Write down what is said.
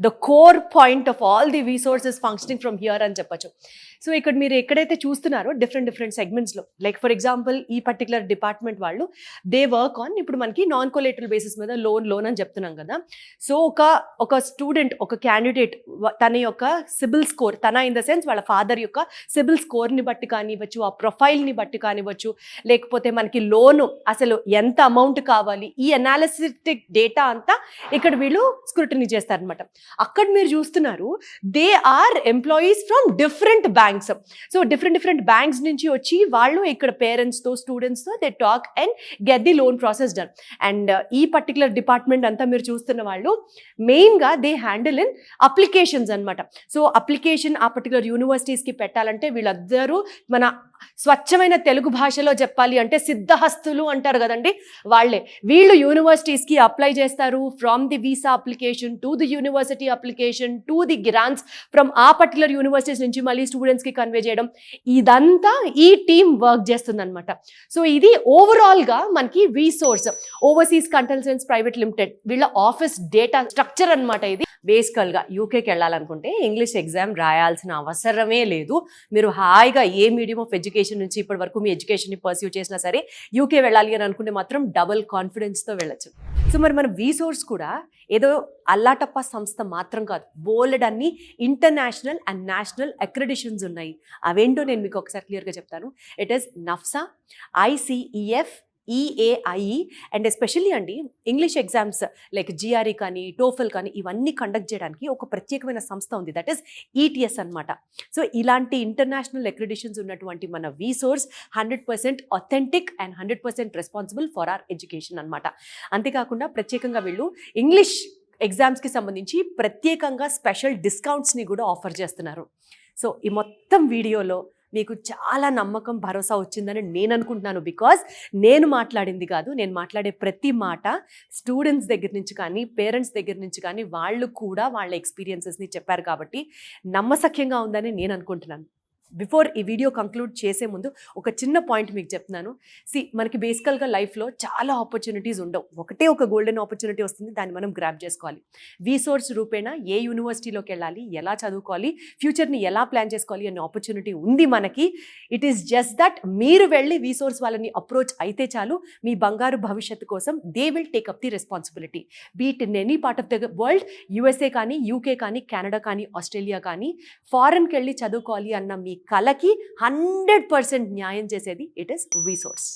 The core point of all the resources functioning from here అని చెప్పచ్చు. So ఇక్కడ మీరు ఎక్కడైతే చూస్తున్నారో డిఫరెంట్ సెగ్మెంట్స్లో, లైక్ ఫర్ ఎగ్జాంపుల్ ఈ పర్టికులర్ డిపార్ట్మెంట్ వాళ్ళు దే వర్క్ ఆన్, ఇప్పుడు మనకి నాన్ కొలేటరల్ బేసిస్ మీద లోన్ అని చెప్తున్నాం కదా. సో ఒక స్టూడెంట్, ఒక క్యాండిడేట్ తన యొక్క సిబిల్ స్కోర్, తన ఇన్ ద సెన్స్ వాళ్ళ ఫాదర్ యొక్క సిబిల్ స్కోర్ని బట్టి కానివ్వచ్చు, ఆ ప్రొఫైల్ని బట్టి కానివ్వచ్చు, లేకపోతే మనకి లోను అసలు ఎంత అమౌంట్ కావాలి, ఈ అనాలిసిటిక్ డేటా అంతా ఇక్కడ వీళ్ళు స్క్రూటినీ చేస్తారనమాట. అక్కడ మీరు చూస్తున్నారు they are employees from different banks. So different banks నుంచి వచ్చి వాళ్ళు ఇక్కడ పేరెంట్స్తో, స్టూడెంట్స్తో they talk and get the loan process done. And ఈ పర్టికులర్ డిపార్ట్మెంట్ అంతా మీరు చూస్తున్న వాళ్ళు మెయిన్గా దే హ్యాండిల్ ఇన్ అప్లికేషన్స్ అనమాట. సో అప్లికేషన్ ఆ పర్టికులర్ యూనివర్సిటీస్కి పెట్టాలంటే వీళ్ళందరూ మన స్వచ్ఛమైన తెలుగు భాషలో చెప్పాలి అంటే సిద్ధహస్తులు అంటారు కదండి, వాళ్ళే. వీళ్ళు యూనివర్సిటీస్కి అప్లై చేస్తారు, from the visa application to the university application to the grants from ఆ పర్టికులర్ యూనివర్సిటీస్ నుంచి మళ్ళీ స్టూడెంట్స్కి కన్వే చేయడం, ఇదంతా ఈ టీమ్ వర్క్ చేస్తుంది అనమాట. సో ఇది ఓవరాల్గా మనకి resource overseas consultancy private limited వీళ్ళ ఆఫీస్ డేటా స్ట్రక్చర్ అనమాట. ఇది బేసికల్గా యూకేకి వెళ్ళాలనుకుంటే ఇంగ్లీష్ ఎగ్జామ్ రాయాల్సిన అవసరమే లేదు. మీరు హాయిగా ఏ మీడియం ఆఫ్ ఎడ్యుకేషన్ నుంచి ఇప్పటి వరకు మీ ఎడ్యుకేషన్ని పర్స్యూ చేసినా సరే యూకే వెళ్ళాలి అని అనుకుంటే మాత్రం డబుల్ కాన్ఫిడెన్స్తో వెళ్ళచ్చు. సో మరి మన వీసోర్స్ కూడా ఏదో అల్లాటప్ప సంస్థ మాత్రం కాదు, బోల్డ్ అన్ని ఇంటర్నేషనల్ అండ్ నేషనల్ అక్రెడిషన్స్ ఉన్నాయి. అవేంటో నేను మీకు ఒకసారి క్లియర్గా చెప్తాను. It is NAFSA, ICEF, EAIE and especially అండి ఇంగ్లీష్ ఎగ్జామ్స్ లైక్ GRE కానీ, టోఫెల్ కానీ ఇవన్నీ కండక్ట్ చేయడానికి ఒక ప్రత్యేకమైన సంస్థ ఉంది, దట్ ఈస్ ETS అనమాట. సో ఇలాంటి ఇంటర్నేషనల్ అక్రెడిషన్స్ ఉన్నటువంటి మన వీసోర్స్ 100% authentic and 100% responsible for our education అనమాట. అంతేకాకుండా ప్రత్యేకంగా వీళ్ళు ఇంగ్లీష్ ఎగ్జామ్స్కి సంబంధించి ప్రత్యేకంగా స్పెషల్ డిస్కౌంట్స్ని కూడా ఆఫర్ చేస్తున్నారు. సో ఈ మొత్తం వీడియోలో మీకు చాలా నమ్మకం, భరోసా వచ్చిందని నేను అనుకుంటున్నాను. బికాజ్ నేను మాట్లాడింది కాదు, నేను మాట్లాడే ప్రతి మాట స్టూడెంట్స్ దగ్గర నుంచి కానీ, పేరెంట్స్ దగ్గర నుంచి కానీ వాళ్ళు కూడా వాళ్ళ ఎక్స్పీరియన్సెస్ని చెప్పారు కాబట్టి నమ్మసక్యంగా ఉందని నేను అనుకుంటున్నాను. బిఫోర్ ఈ వీడియో కంక్లూడ్ చేసే ముందు ఒక చిన్న పాయింట్ మీకు చెప్తున్నాను. మనకి బేసికల్గా లైఫ్లో చాలా ఆపర్చునిటీస్ ఉండవు, ఒకటే ఒక గోల్డెన్ ఆపర్చునిటీ వస్తుంది, దాన్ని మనం గ్రాబ్ చేసుకోవాలి. వీసోర్స్ రూపేణా ఏ యూనివర్సిటీలోకి వెళ్ళాలి, ఎలా చదువుకోవాలి, ఫ్యూచర్ని ఎలా ప్లాన్ చేసుకోవాలి అనే ఆపర్చునిటీ ఉంది మనకి. ఇట్ ఈస్ జస్ట్ దట్ మీరు వెళ్ళి వీసోర్స్ వాళ్ళని అప్రోచ్ అయితే చాలు, మీ బంగారు భవిష్యత్తు కోసం they will take up the responsibility. Beat in any part of the world, USA కానీ, UK కానీ, కెనడా కానీ, ఆస్ట్రేలియా కానీ, ఫారెన్కి వెళ్ళి చదువుకోవాలి అన్న మీ కలకి 100% న్యాయం చేసేది ఇట్ ఈస్ వీసోర్స్.